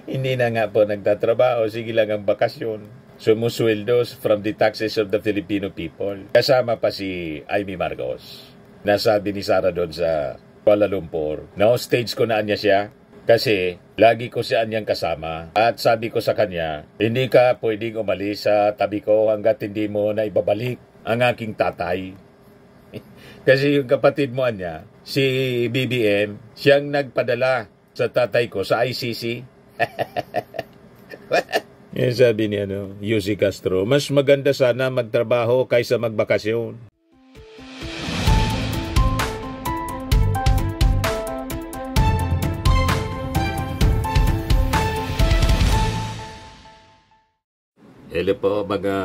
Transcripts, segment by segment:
Hindi na nga po nagtatrabaho, sige lang ang bakasyon. Sumusweldo from the taxes of the Filipino people. Kasama pa si Amy Marcos. Nasabi ni Sara doon sa Kuala Lumpur, na-stage ko na niya siya kasi lagi ko siya niyang kasama. At sabi ko sa kanya, hindi ka pwedeng umalis sa tabi ko hanggat hindi mo na ibabalik ang aking tatay. Kasi yung kapatid mo niya, si BBM, siyang nagpadala sa tatay ko sa ICC. Yan sabi ni Yussi Castro, mas maganda sana magtrabaho kaysa magbakasyon. Hello po mga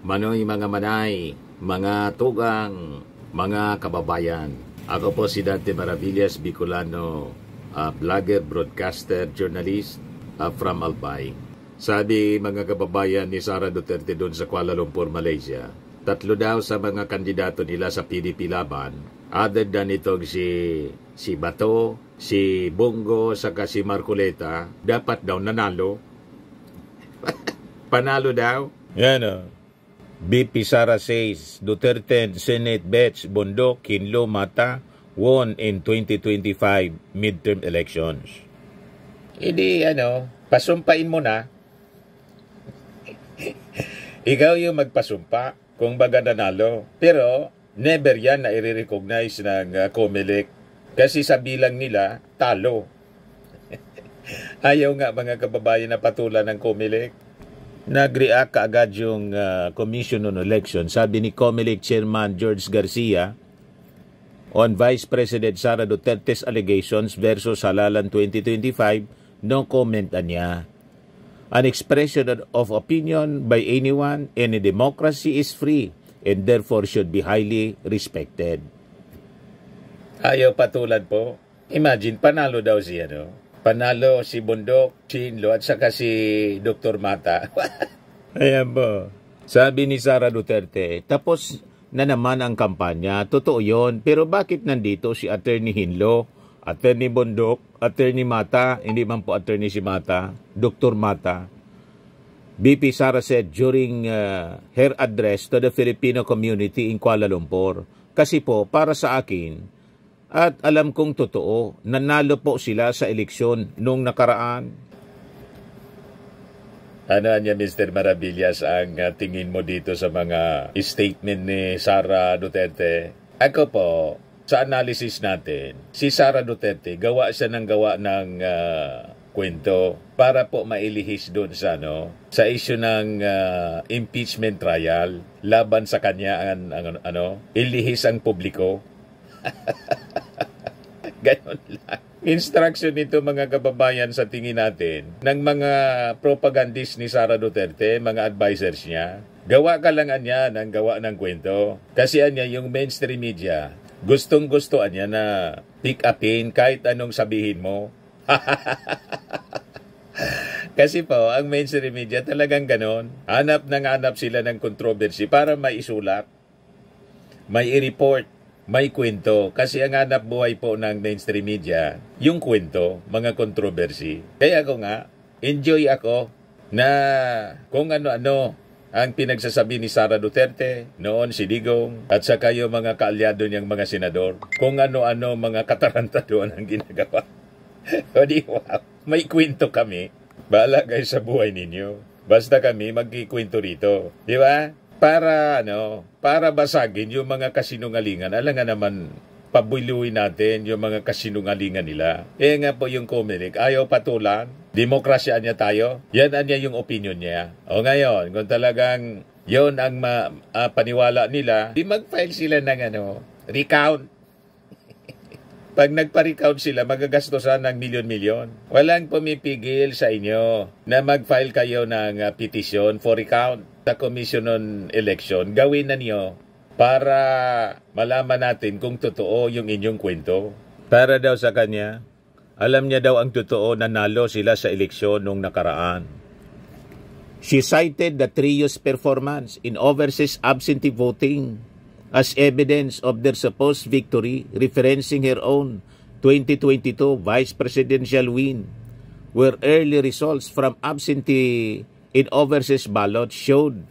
manoy, mga manay, mga tugang, mga kababayan. Ako po si Dante Maravillas, Bicolano, vlogger, broadcaster, journalist from Albay. Sabi mga kababayan ni Sara Duterte doon sa Kuala Lumpur, Malaysia, 3 daw sa mga kandidato nila sa PDP laban. Other than itong si Bato, si Bongo, saka si Marcoleta, dapat daw nanalo. Panalo daw. Yan BP Sara says, Duterte and Senate bets Bondok, Kinlo, Mata won in 2025 midterm elections. Hindi, pasumpain mo na. Ikaw yung magpasumpa kung baga nanalo. Pero, never yan na i-recognize ng COMELEC kasi sa bilang nila, talo. Ayaw nga mga kababayan na patulan ng COMELEC. Nag-react kaagad yung Commission on Election. Sabi ni COMELEC Chairman George Garcia on Vice President Sara Duterte's allegations versus Halalan 2025, no comment niya. An expression of opinion by anyone in a democracy is free and therefore should be highly respected. Ayaw patulan po. Imagine, panalo daw siya, Panalo si Bondok, Chinlo, at saka si Dr. Mata. Ayan po. Sabi ni Sara Duterte, tapos na naman ang kampanya. Totoo yun. Pero bakit nandito si Attorney Hinlo, Attorney Bondok, Attorney Mata, hindi man po Attorney si Mata, Dr. Mata. BP Sara said during her address to the Filipino community in Kuala Lumpur. Kasi po, para sa akin, at alam kong totoo, nanalo po sila sa eleksyon nung nakaraan. Ano niya, Mr. Maravillas, ang tingin mo dito sa mga statement ni Sara Duterte? Ako po, sa analysis natin, si Sara Duterte, gawa siya ng kwento para po mailihis doon sa sa issue ng impeachment trial laban sa kanya ilihis ang publiko. Ganon lang. Instruction nito mga kababayan sa tingin natin ng mga propagandist ni Sara Duterte, mga advisors niya. Gawa ka lang niya ng gawa ng kwento. Kasi niya yung mainstream media, gustong-gusto niya na pick upin kahit anong sabihin mo. Kasi po, ang mainstream media talagang ganon. Hanap sila ng controversy para may isulat, may i-report, may kwento. Kasi ang hanap buhay po ng mainstream media, yung kwento, mga controversy. Kaya ako nga, enjoy ako na kung ano-ano ang pinagsasabi ni Sara Duterte, noon si Digong, at saka yung mga kaalyado niyang mga senador, kung ano-ano mga katarantaduan ang ginagawa. O di, wow, may kwento kami. Bahala kayo sa buhay ninyo. Basta kami magkikwento rito. Di ba? Para basagin yung mga kasinungalingan. Alam nga naman, pabuiluin natin yung mga kasinungalingan nila. Nga po yung COMELEC, ayaw patulan. Demokrasya niya tayo. Yan niya yung opinion niya. O ngayon, kung talagang yon ang paniwala nila, di mag-file sila ng recount. Pag nagpa-recount sila, magagastosan ng milyon-milyon. Walang pumipigil sa inyo na mag-file kayo ng petition for recount sa Commission on Election. Gawin na niyo para malaman natin kung totoo yung inyong kwento. Para daw sa kanya, alam niya daw ang totoo na nalo sila sa eleksyon nung nakaraan. She cited the trio's performance in overseas absentee voting as evidence of their supposed victory, referencing her own 2022 vice presidential win. where early results from absentee in overseas ballot showed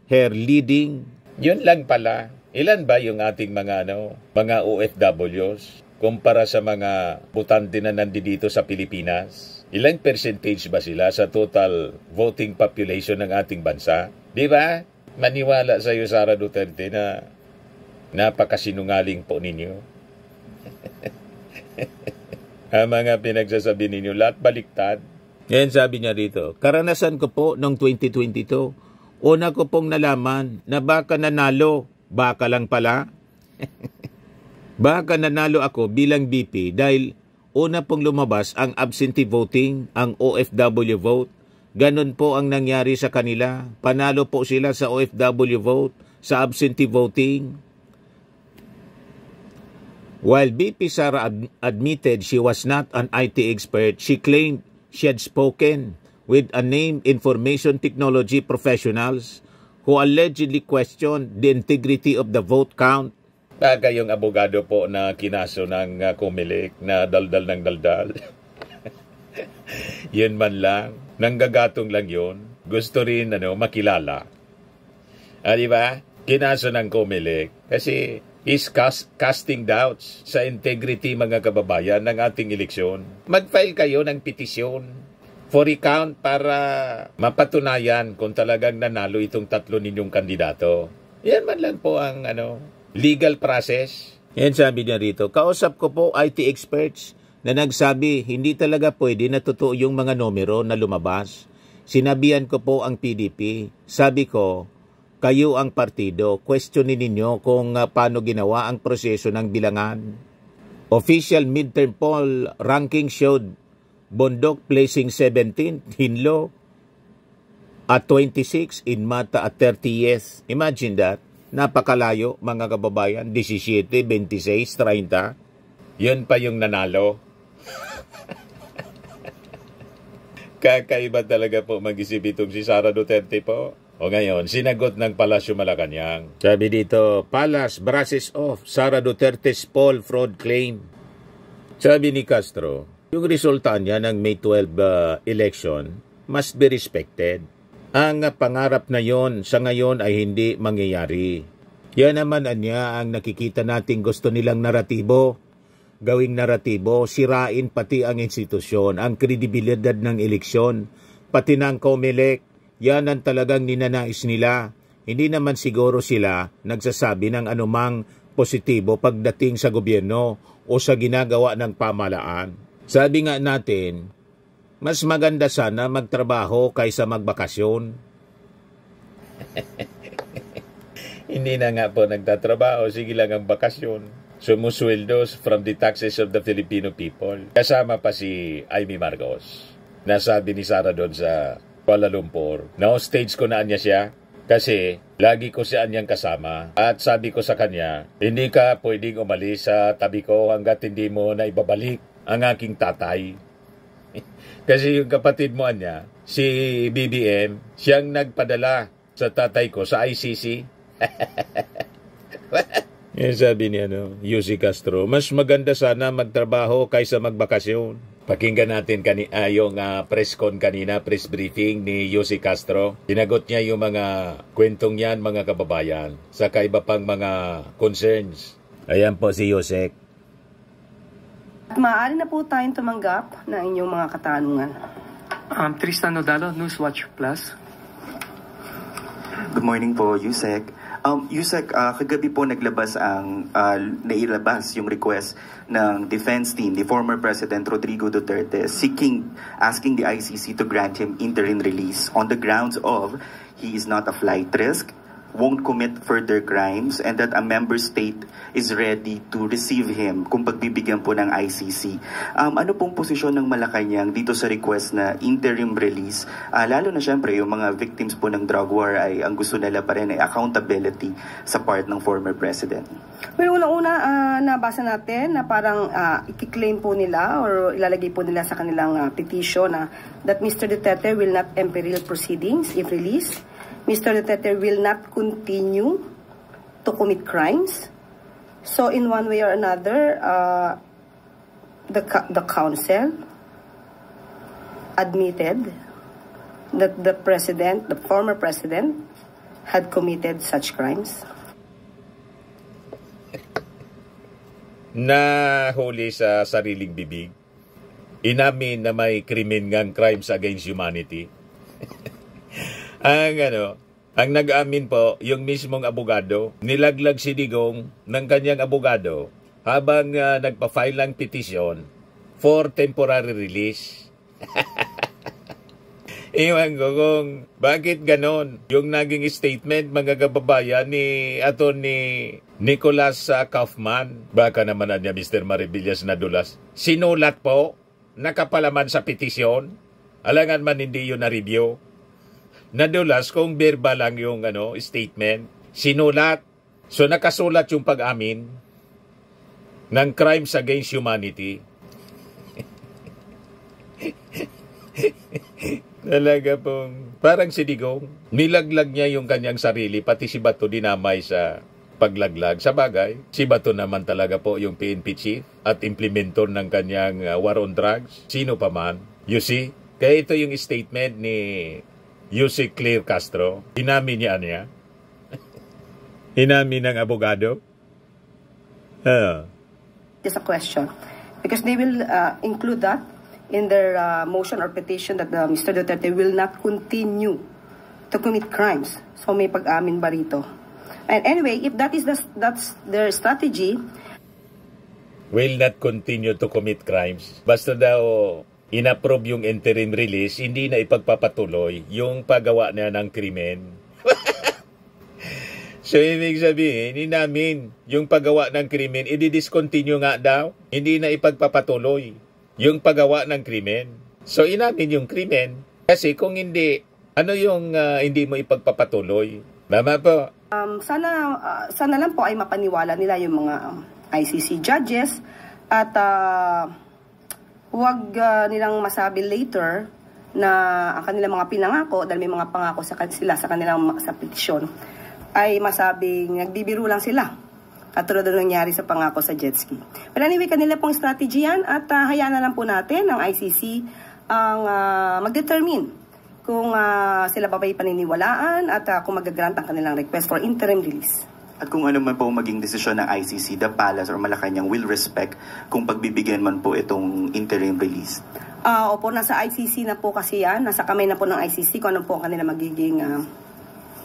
her leading. Yun lang pala. Ilan ba yung ating mga mga OFWs kumpara sa mga botante na nandito sa Pilipinas? Ilang percentage ba sila sa total voting population ng ating bansa? Di ba? Maniwala sa iyo, Sara Duterte, na napakasinungaling po ninyo. Ang mga pinagsasabi ninyo, lahat baliktad. Ngayon sabi niya rito, karanasan ko po noong 2022, una ko pong nalaman na baka nanalo, baka lang pala. Baka nanalo ako bilang BP dahil una pong lumabas ang absentee voting, ang OFW vote. Ganon po ang nangyari sa kanila. Panalo po sila sa OFW vote, sa absentee voting. While BP Sara admitted she was not an IT expert, she claimed she had spoken with unnamed information technology professionals who allegedly questioned the integrity of the vote count. Baka yung abogado po na kinaso ng Comelec na daldal ng daldal. Yun man lang. Nanggagatong lang yun. Gusto rin makilala. Di ba? Kinaso ng Comelec. Kasi is casting doubts sa integrity, mga kababayan, ng ating eleksyon. Mag-file kayo ng petisyon for recount para mapatunayan kung talagang nanalo itong tatlo ninyong kandidato. Yan man lang po ang legal process. Yan sabi niya rito. Kausap ko po IT experts na nagsabi hindi talaga pwede na totoo yung mga numero na lumabas. Sinabihan ko po ang PDP. Sabi ko, kayo ang partido. Questionin ninyo kung paano ginawa ang proseso ng bilangan. Official midterm poll ranking showed Bondok placing 17, Hinlo at 26, Inmata at 30th. Imagine that. Napakalayo, mga kababayan. 17, 26, 30. Yun pa yung nanalo. Kakaiba talaga po mag-isip itong si Sara Duterte po. O ngayon, sinagot ng Palasyo Malacanang. Sabi dito, Palace brushes off Sara Duterte's poll fraud claim. Sabi ni Castro, yung resulta niya ng May 12 election must be respected. Ang pangarap na yon sa ngayon ay hindi mangyayari. Yan naman niya ang nakikita nating gusto nilang naratibo. Gawing naratibo, sirain pati ang institusyon, ang kredibilidad ng eleksyon, pati ng Comelec. Yan ang talagang ninanais nila. Hindi naman siguro sila nagsasabi ng anumang positibo pagdating sa gobyerno o sa ginagawa ng pamahalaan. Sabi nga natin, mas maganda sana magtrabaho kaysa magbakasyon. Hindi na nga po nagtatrabaho, sige lang ang bakasyon. Sumusweldos from the taxes of the Filipino people. Kasama pa si Amy Marcos. Nasabi ni Sara doon sa Kuala Lumpur, na-stage ko na niya siya kasi lagi ko siya niyang kasama. At sabi ko sa kanya, hindi ka pwedeng umalis sa tabi ko hanggat hindi mo na ibabalik ang aking tatay. Kasi yung kapatid mo niya, si BBM, siyang nagpadala sa tatay ko sa ICC. Yan sabi ni Yussi Castro, mas maganda sana magtrabaho kaysa magbakasyon. Pakinggan natin yung press con kanina, press briefing ni Yussi Castro. Sinagot niya yung mga kwentong yan, mga kababayan, sa kaiba pang mga concerns. Ayan po si Yusek. Maaari na po tayong tumanggap ng inyong mga katanungan. Tristan Nodalo, Newswatch Plus. Good morning po, Yusek. Yusek, kagabi po nailabas yung request ng defense team, the former President Rodrigo Duterte, asking the ICC to grant him interim release on the grounds of he is not a flight risk, won't commit further crimes, and that a member state is ready to receive him kung pagbibigyan po ng ICC. Ano pong posisyon ng Malacanang dito sa request na interim release? Lalo na syempre yung mga victims po ng drug war ay ang gusto nila pa rin ay accountability sa part ng former president. Well, unang-una, nabasa natin na parang i-claim po nila or ilalagay po nila sa kanilang petition that Mr. Duterte will not imperil proceedings if released. Mr. Duterte will not continue to commit crimes. So in one way or another, the council admitted that the president, the former president, had committed such crimes? Nahuli sa sariling bibig, inamin na may krimen ngang crimes against humanity. Ang nag-amin po, yung mismong abogado, nilaglag si Digong ng kanyang abogado habang nagpa-file ng petisyon for temporary release. Iwan ko kung bakit ganon yung naging statement mga kababayan ni Atty. Nicholas Kaufman. Baka naman niya Mr. Maribillas nadulas. Sinulat po, nakapalaman sa petisyon, alangan man hindi yun na-review. Nadulas kung verbal lang yung statement. Sinulat. So nakasulat yung pag-amin ng crimes against humanity. Talaga pong parang si Digong, nilaglag niya yung kanyang sarili, pati si Bato dinamay sa paglaglag. Sa bagay, si Bato naman talaga po yung PNP chief at implementor ng kanyang war on drugs. Sino pa man. You see? Kaya ito yung statement ni Yusek Claire Castro. Inamin niya. Inamin ng abogado. Just a question. Because they will include that in their motion or petition that Mr. Duterte will not continue to commit crimes. So may pag-amin ba rito? And anyway, if that's their strategy, will not continue to commit crimes. Basta daw inapprove yung interim release, hindi na ipagpapatuloy yung paggawa niya ng krimen. So, ibig sabihin, inamin yung paggawa ng krimen, i-discontinue nga daw, hindi na ipagpapatuloy yung paggawa ng krimen. So, inamin yung krimen. Kasi kung hindi, ano yung hindi mo ipagpapatuloy? Tama po. Sana lang po ay mapaniwala nila yung mga ICC judges at huwag nilang masabi later na ang kanilang mga pinangako, dahil may mga pangako sila sa kanilang sa petisyon, ay masabing nagbibiro lang sila. Katulad ng nangyari sa pangako sa jet ski. But anyway, kanila pong strategy yan at hayaan na lang po natin ng ICC ang mag-determine kung sila ba ba'y paniniwalaan at kung mag-grant ang kanilang request for interim release. At kung ano man po maging desisyon ng ICC, the Palace or Malacanang will respect kung pagbibigyan man po itong interim release. Opo, nasa ICC na po kasi yan. Nasa kamay na po ng ICC kung ano po ang kanilang magiging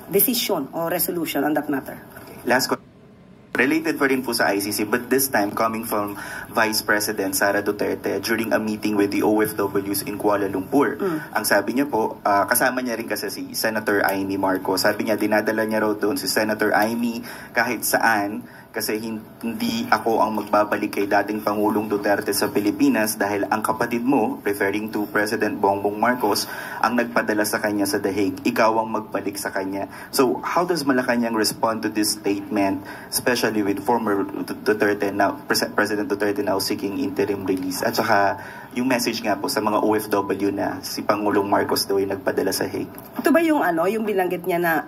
decision or resolution on that matter. Last question. Related pa rin po sa ICC, but this time coming from Vice President Sara Duterte during a meeting with the OFWs in Kuala Lumpur. Ang sabi niya po, kasama niya rin kasi si Senator Amy Marcos. Sabi niya, dinadala niya raw doon si Senator Amy kahit saan kasi hindi ako ang magbabalik kay dating Pangulong Duterte sa Pilipinas dahil ang kapatid mo, referring to President Bongbong Marcos, ang nagpadala sa kanya sa The Hague. Ikaw ang magbalik sa kanya. So, how does Malacanang respond to this statement, especially with former Duterte now, President Duterte now seeking interim release? At saka, yung message nga po sa mga OFW na si Pangulong Marcos daw ay nagpadala sa Hague. Ito ba yung yung binanggit niya na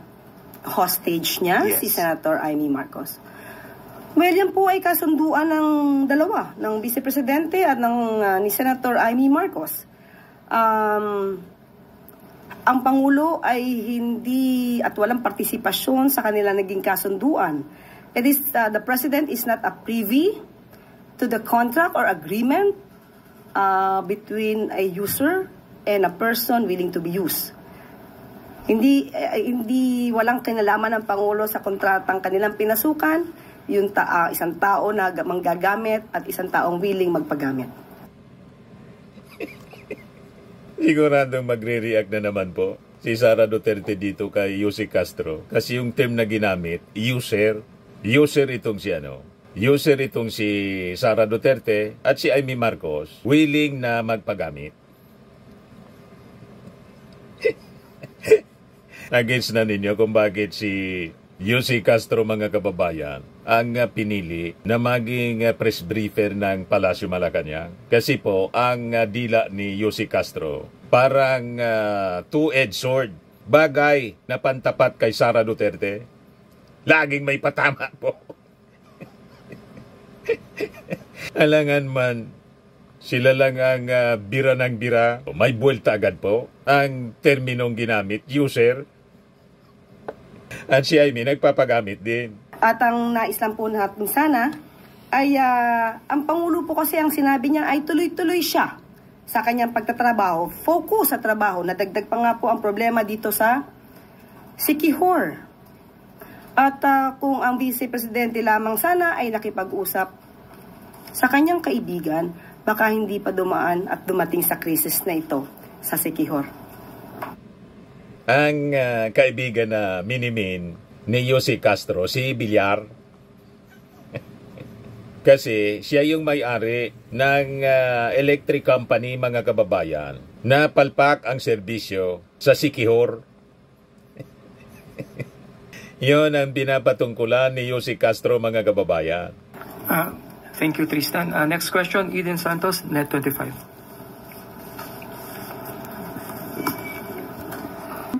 hostage niya, Yes. si Senator Amy Marcos? Well, yan po ay kasunduan ng dalawa, ng Vice Presidente at ni Senator Amy Marcos. Ang Pangulo ay hindi at walang partisipasyon sa kanila naging kasunduan. It is, the President is not a privy to the contract or agreement between a user and a person willing to be used. Hindi walang kinalaman ng Pangulo sa kontratang kanilang pinasukan, yung isang tao na manggagamit at isang taong willing magpagamit. Siguradong magre-react na naman po si Sara Duterte dito kay Yusek Castro. Kasi yung term na ginamit, user itong si Sara Duterte at si Amy Marcos willing na magpagamit. Against na ninyo kung bakit si Yusek Castro, mga kababayan, ang pinili na maging press briefer ng Palasyo Malacanang. Kasi po, ang dila ni Yusek Castro, parang two-edged sword. Bagay na pantapat kay Sara Duterte. Laging may patama po. Alangan man Sila lang ang bira ng bira. May buwelta agad po ang terminong ginamit, user. At si Amy nagpapagamit din. At ang nais lang po natin sana ay ang Pangulo po kasi ang sinabi niya ay tuloy-tuloy siya sa kanyang pagtatrabaho. Focus sa trabaho. Nadagdag pa nga po ang problema dito sa Siquijor. At kung ang Vice Presidente lamang sana ay nakipag-usap sa kanyang kaibigan, baka hindi pa dumaan at dumating sa krisis na ito sa Siquijor. Ang kaibigan na minimin ni Yusek Castro, si Villar, kasi siya yung may-ari ng electric company, mga kababayan, na palpak ang serbisyo sa Siquijor. Yun ang binapatungkulan ni Yusek Castro, mga kababayan. Thank you, Tristan. Next question, Eden Santos, Net25.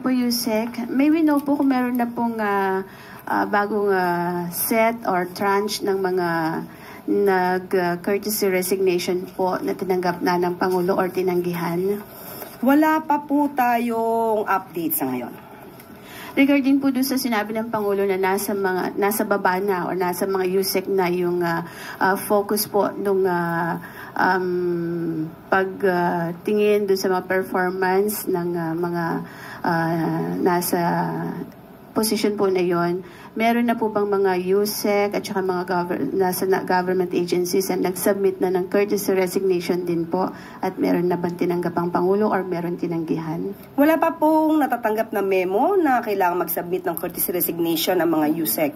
Po Yusek, may we know po kung meron na pong bagong set or tranche ng mga nag-courtesy resignation po na tinanggap na ng Pangulo or tinanggihan? Wala pa po tayong update sa ngayon. Regarding po doon sa sinabi ng Pangulo na nasa baba na o nasa mga Yusek na yung focus po nung pagtingin doon sa mga performance ng mga nasa position po na yon, meron na po bang mga USEC at saka mga nasa government agencies na nag-submit na ng courtesy resignation din po, at meron na bang tinanggap ang Pangulo or meron tinanggihan? Wala pa pong natatanggap na memo na kailangan mag-submit ng courtesy resignation ang mga USEC.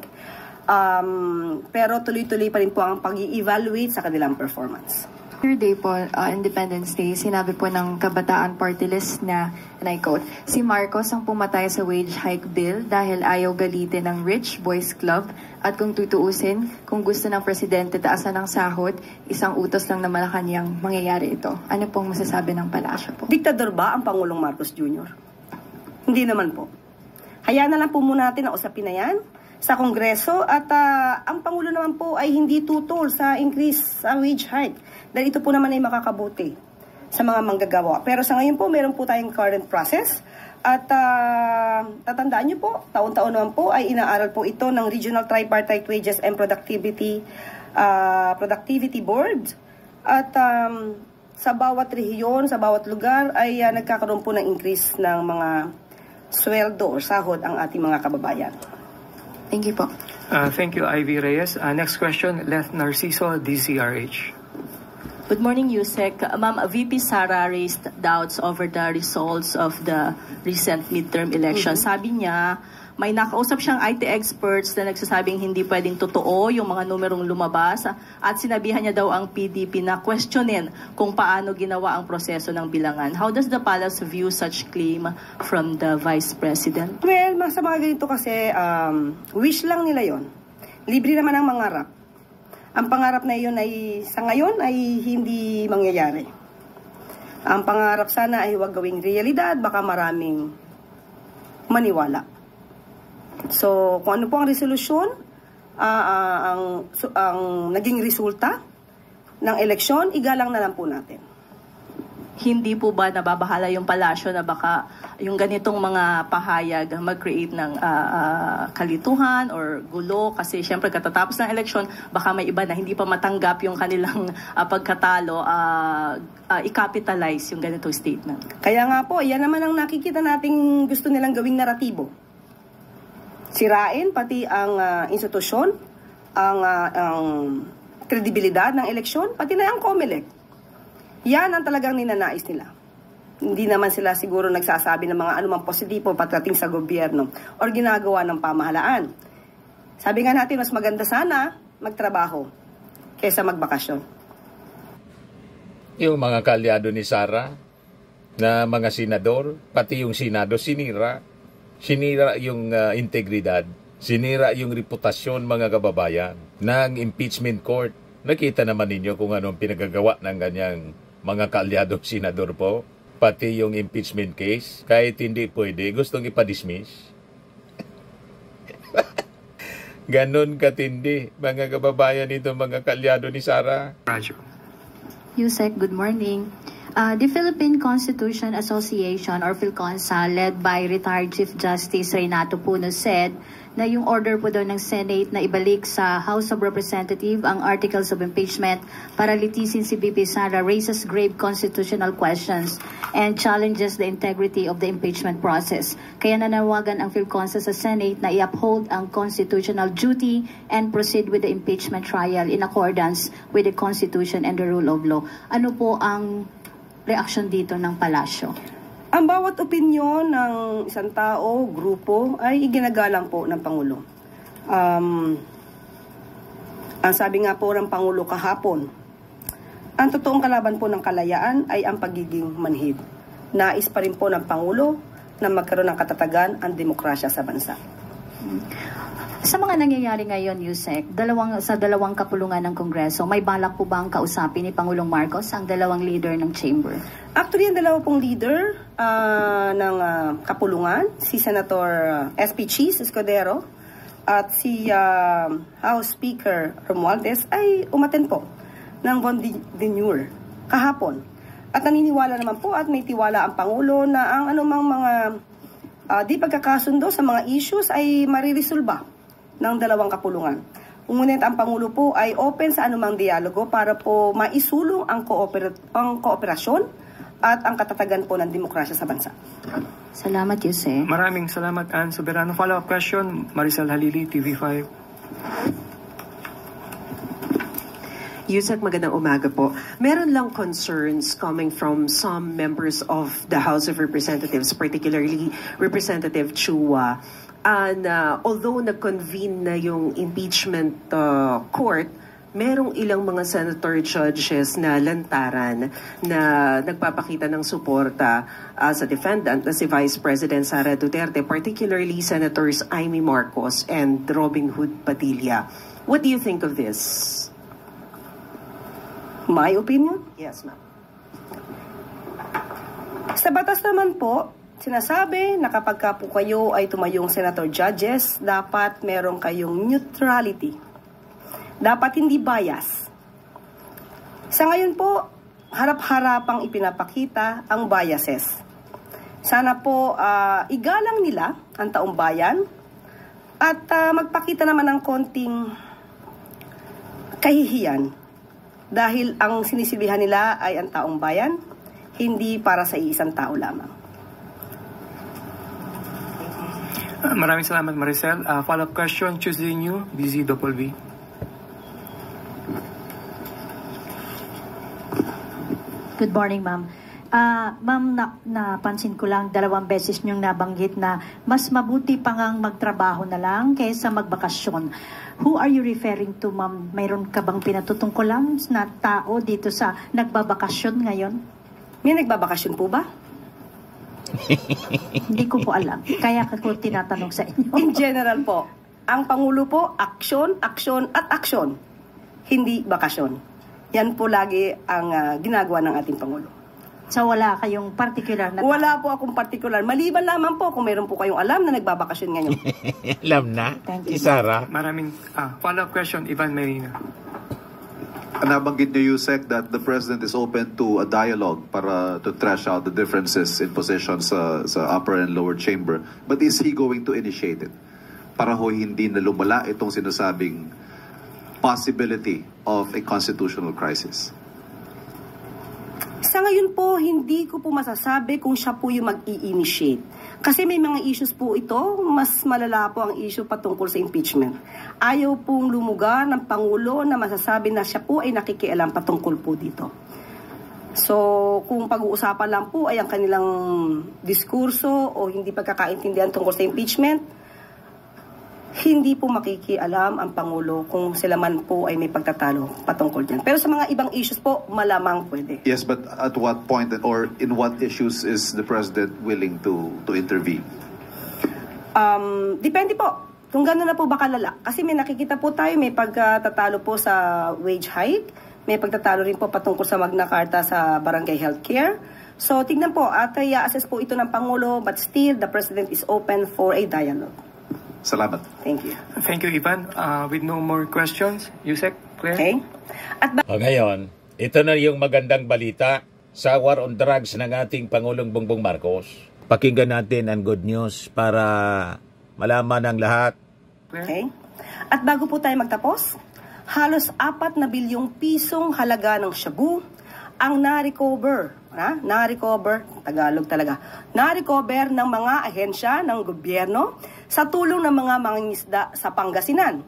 Pero tuloy-tuloy pa rin po ang pag-i-evaluate sa kanilang performance. Yesterday po, Independence Day, sinabi po ng Kabataan Party List na, and I quote, si Marcos ang pumatay sa wage hike bill dahil ayaw galitin ng Rich Boys Club, at kung tutuusin, kung gusto ng presidente taasan ng sahod, isang utos lang na Malacanang mangyayari ito. Ano pong masasabi ng palasyo po? Diktador ba ang Pangulong Marcos Jr.? Hindi naman po. Hayaan na lang po muna natin ang usapin na yan sa Kongreso, at ang Pangulo naman po ay hindi tutol sa increase sa wage hike. Dahil ito po naman ay makakabuti sa mga manggagawa. Pero sa ngayon po, meron po tayong current process. At tatandaan nyo po, taon-taon naman po ay inaaral po ito ng Regional Tripartite Wages and Productivity Board. At sa bawat rehiyon, sa bawat lugar ay nagkakaroon po ng increase ng mga sweldo o sahod ang ating mga kababayan. Thank you po. Thank you, Ivy Reyes. Next question, Leth Narciso, DZRH. Good morning, Yusek. Ma'am, VP Sara raised doubts over the results of the recent midterm election. Sabi niya, may nakausap siyang IT experts na nagsasabing hindi pwedeng totoo yung mga numerong lumabas, at sinabihan niya daw ang PDP na questionin kung paano ginawa ang proseso ng bilangan. How does the Palace view such claim from the Vice President? Well, sa mga ganito kasi, wish lang nila yon. Libre naman ang mangarap. Ang pangarap na iyon ay sa ngayon ay hindi mangyayari. Ang pangarap sana ay huwag gawing realidad, baka maraming maniwala. So, kung ano po ang resolusyon, ang naging resulta ng eleksyon, igalang na lang po natin. Hindi po ba nababahala yung palasyo na baka yung ganitong mga pahayag mag-create ng kalituhan or gulo? Kasi syempre katatapos ng eleksyon, baka may iba na hindi pa matanggap yung kanilang pagkatalo, i-capitalize yung ganitong statement. Kaya nga po, yan naman ang nakikita nating gusto nilang gawing naratibo. Sirain pati ang institusyon, ang kredibilidad ng eleksyon, pati na ang COMELEC. Yan ang talagang ninanais nila. Hindi naman sila siguro nagsasabi ng mga anumang positibo pagdating sa gobyerno o ginagawa ng pamahalaan. Sabi nga natin, mas maganda sana magtrabaho kaysa magbakasyon. Yung mga kalyado ni Sara na mga senador, pati yung Senado, sinira. Sinira yung integridad. Sinira yung reputasyon, mga kababayan, ng impeachment court. Nakita naman ninyo kung anong pinagagawa ng ganyang mga kaalyado senador po, pati yung impeachment case, kahit hindi pwede, gustong ipadismiss. Ganon katindi, mga kababayan, ito mga kaalyado ni Sara. Radyo. Yusek, good morning. The Philippine Constitution Association or PhilConsa led by retired Chief Justice Renato Puno said na yung order po daw ng Senate na ibalik sa House of Representatives ang Articles of Impeachment para litisin si VP Sara raises grave constitutional questions and challenges the integrity of the impeachment process. Kaya nanawagan ang PhilConsa sa Senate na i-uphold ang constitutional duty and proceed with the impeachment trial in accordance with the Constitution and the rule of law. Ano po ang reaksyon dito ng palasyo? Ang bawat opinyon ng isang tao, grupo, ay iginagalang po ng Pangulo. Ang sabi nga po ng Pangulo kahapon, ang totoong kalaban po ng kalayaan ay ang pagiging manhid. Nais pa rin po ng Pangulo na magkaroon ng katatagan ang demokrasya sa bansa. Sa mga nangyayari ngayon, Yusek, sa dalawang kapulungan ng Kongreso, may balak po bang kausapin ni Pangulong Marcos ang dalawang leader ng chamber? Actually, ang dalawa pong leader ng kapulungan, si Senator SP Cheese Escudero at si House Speaker Romualdez ay umaten po ng venue kahapon. At naniniwala naman po at may tiwala ang Pangulo na ang anumang mga di pagkakasundo sa mga issues ay mariresolba ng dalawang kapulungan. Ngunit ang Pangulo po ay open sa anumang dialogo para po maisulong ang kooperasyon at ang katatagan po ng demokrasya sa bansa. Salamat, Yusek. Maraming salamat, Ann Soberano. Follow-up question, Maricel Halili, TV5. Yusek, magandang umaga po. Meron lang concerns coming from some members of the House of Representatives, particularly Representative Chua. And although nag-convene na yung impeachment court, merong ilang mga senator judges na lantaran na nagpapakita ng suporta sa defendant na si Vice President Sara Duterte, particularly Senators Amy Marcos and Robin Hood Padilla. What do you think of this? My opinion? Yes, ma'am. Sa batas naman po, sinasabi na kapag po kayo ay tumayong senator judges, dapat meron kayong neutrality. Dapat hindi bias. Sa ngayon po, harap-harapang ipinapakita ang biases. Sana po igalang nila ang taong bayan at magpakita naman ng konting kahihiyan dahil ang sinisilbihan nila ay ang taong bayan, hindi para sa iisang tao lamang. Maraming salamat, Maricel. Follow-up question, Tuesday New, BZWB. Good morning, ma'am. Ma'am, napansin ko lang 2 beses niyong nabanggit na mas mabuti pa ngang magtrabaho na lang kaysa magbakasyon. Who are you referring to, ma'am? Mayroon ka bang pinatutungkulan na tao dito sa nagbabakasyon ngayon? May nagbabakasyon po ba? Hindi ko po alam. Kaya ko tinatanong sa inyo. In general po, ang Pangulo po, aksyon, aksyon, at aksyon. Hindi bakasyon. Yan po lagi ang ginagawa ng ating Pangulo. So wala kayong particular na... Wala po akong particular. Maliban lamang po kung mayroon po kayong alam na nagbabakasyon ngayon. Alam na? Thank you. Si Sarah? Maraming follow-up question, Ivan Marina. Nabanggit niyo, Yusek, that the President is open to a dialogue para to trash out the differences in positions sa upper and lower chamber. But is he going to initiate it? Para ho hindi na lumala itong sinasabing possibility of a constitutional crisis. Sa ngayon po, hindi ko po masasabi kung siya po yung mag-i-initiate. Kasi may mga issues po ito, mas malala po ang issue patungkol sa impeachment. Ayaw pong lumugar ng Pangulo na masasabi na siya po ay nakikialam patungkol po dito. So, kung pag-uusapan lang po ay ang kanilang diskurso o hindi pagkakaintindihan tungkol sa impeachment, hindi po makikialam ang Pangulo kung sila man po ay may pagtatalo patungkol dyan. Pero sa mga ibang issues po, malamang pwede. Yes, but at what point or in what issues is the President willing to intervene? Depende po. Kung gano'n na po ba kalala. Kasi may nakikita po tayo, may pagtatalo po sa wage hike, may pagtatalo rin po patungkol sa Magna Carta sa barangay healthcare. So, tignan po, at i-assess po ito ng Pangulo, but still, the President is open for a dialogue. Salamat. Thank you. Thank you, Ivan. With no more questions, Yusek, clear? Okay. Ngayon, Ito na yung magandang balita sa war on drugs ng ating Pangulong Bongbong Marcos. Pakinggan natin ang good news para malaman ng lahat. Okay? At bago po tayo magtapos, halos 4 na bilyong pisong halaga ng shabu ang na-recover, Tagalog talaga, na-recover ng mga ahensya ng gobyerno sa tulong ng mga mangingisda sa Pangasinan.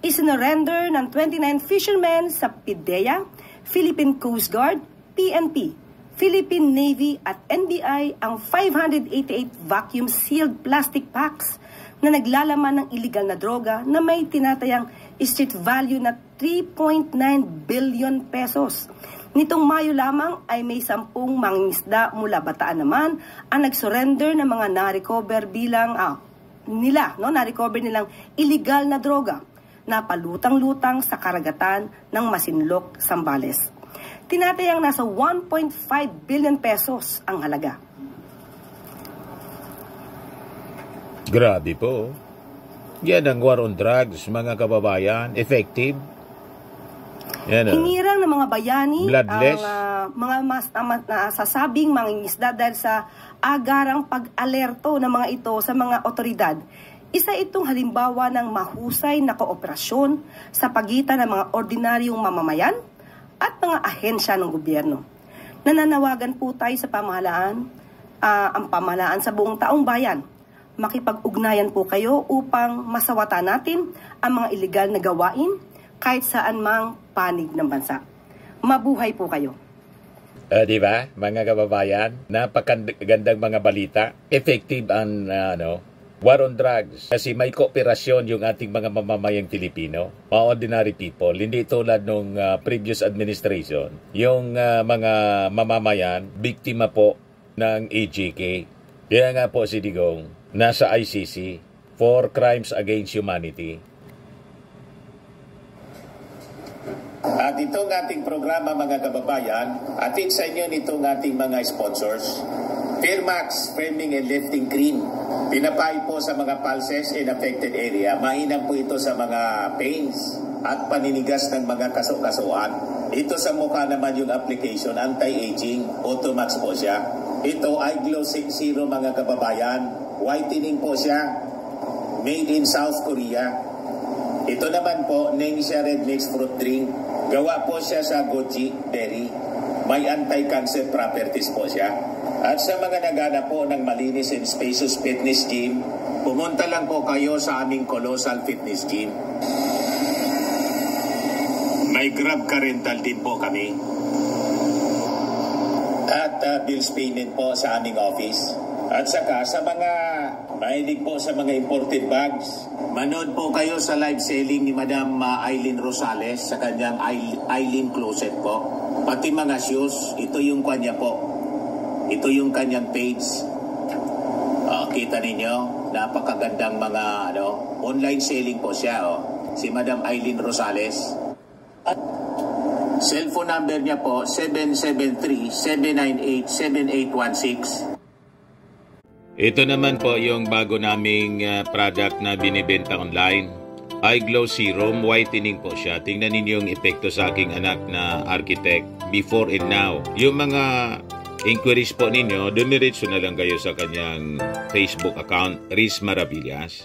Isinurrender ng 29 fishermen sa PIDEA, Philippine Coast Guard, PNP, Philippine Navy at NBI ang 588 vacuum-sealed plastic packs na naglalaman ng illegal na droga na may tinatayang street value na 3.9 billion pesos. Nitong Mayo lamang ay may 10 mangingisda mula Bataan naman ang nag-surrender ng mga na-recover na-recover nilang illegal na droga na palutang-lutang sa karagatan ng Masinloc, Zambales. Tinatayang nasa 1.5 billion pesos ang halaga. Grabe po. Yan ang war on drugs, mga kababayan. Effective. Yan, hinirang ng mga bayani bloodless, ang mga nasasabing mangingisda dahil sa agarang pag-alerto ng mga ito sa mga otoridad. Isa itong halimbawa ng mahusay na kooperasyon sa pagitan ng mga ordinaryong mamamayan at mga ahensya ng gobyerno. Nananawagan po tayo sa pamahalaan, ang pamahalaan sa buong taong bayan. Makipag-ugnayan po kayo upang masawatan natin ang mga illegal na gawain kahit saan mang panig ng bansa. Mabuhay po kayo. Di ba, mga kababayan? Napakagandang mga balita. Effective ang war on drugs. Kasi may kooperasyon yung ating mga mamamayang Pilipino, mga ordinary people. Hindi tulad nung previous administration. Yung mga mamamayan, biktima po ng AJK. Kaya nga po si Digong, nasa ICC for crimes against humanity. At itong ating programa, mga kababayan, atid sa inyo nitong ating mga sponsors. Fairmax Firming and Lifting Cream. Pinapay po sa mga pulses in affected area. Mainam po ito sa mga pains at paninigas ng mga kaso-kasuan. Ito sa mukha naman yung application, anti-aging, Automax po siya. Ito ay Glow 60, mga kababayan. Whitening po siya. Made in South Korea. Ito naman po, Nengxia Red Mix Fruit Drink. Gawa po siya sa goji berry. May anti-cancer properties po siya. At sa mga nagana po ng malinis and spacious fitness gym, pumunta lang po kayo sa aming Colossal Fitness Gym. May Grab Car Rental din po kami. At bills payment po sa aming office. At saka sa mga mahilig po sa mga imported bags, manood po kayo sa live selling ni Madam Aileen Rosales sa kanyang Aileen Closet po. Pati mga shoes, ito yung kanya po. Ito yung kanyang page. Kita ninyo, napakagandang mga online selling po siya. Si Madam Aileen Rosales. At cellphone number niya po, 773-798-7816. Ito naman po yung bago naming product na binibenta online. iGlow Serum, whitening po siya. Tingnan ninyo yung epekto sa aking anak na architect before and now. Yung mga inquiries po ninyo, dumiretso na lang kayo sa kanyang Facebook account, Riz Maravillas.